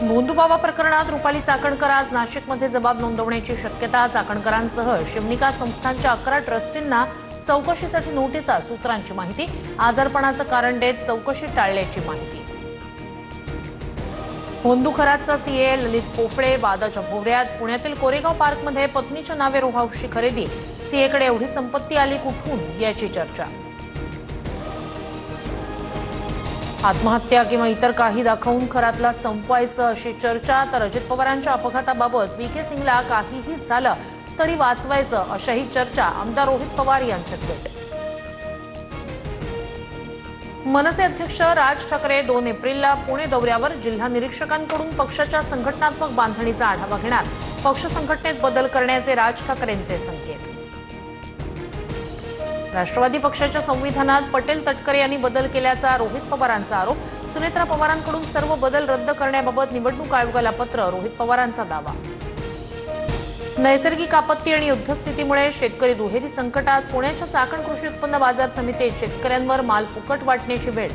भोंदूबाबा प्रकरणात रुपाली चाकणकर आज नाशिकमध्ये जबाब नोंदवण्याची शक्यता. चाकणकरांसह शिवनिका संस्थांच्या 11 ट्रस्टींना चौकशीसाठी नोटिसा. सूत्रांची माहिती, आजारपणाचं कारण देत चौकशी टाळल्याची माहिती. भोंदू खरातचा सीए ललित पोफळे वादाच्या भोवऱ्यात. पुण्यातील कोरेगाव पार्कमध्ये पत्नीच्या नावे रो हाऊसची खरेदी. सीएकडे एवढी संपत्ती आली कुठून याची चर्चा. आत्महत्या किंवा इतर काही दाखवून खरातला संपवायचं अशी चर्चा. तर अजित पवारांच्या अपघाताबाबत व्हीके सिंगला काहीही झालं तरी वाचवायचं अशाही चर्चा. आमदार रोहित पवार यांचे ट्विट. मनसे अध्यक्ष राज ठाकरे 2 एप्रिलला पुणे दौऱ्यावर. जिल्हा निरीक्षकांकडून पक्षाच्या संघटनात्मक बांधणीचा आढावा घेणार. पक्ष संघटनेत बदल करण्याचे राज ठाकरेंचे संकेत. राष्ट्रवादी पक्षाच्या संविधानात पटेल तटकरे यांनी बदल केल्याचा रोहित पवारांचा आरोप. सुनेत्रा पवारांकडून सर्व बदल रद्द करण्याबाबत निवडणूक आयोगाला पत्र. रोहित पवारांचा दावा. नैसर्गिक आपत्ती आणि युद्धस्थितीमुळे शेतकरी दुहेरी संकटात. पुण्याच्या चाकण कृषी उत्पन्न बाजार समितीत शेतकऱ्यांवर माल फुकट वाटण्याची वेळ.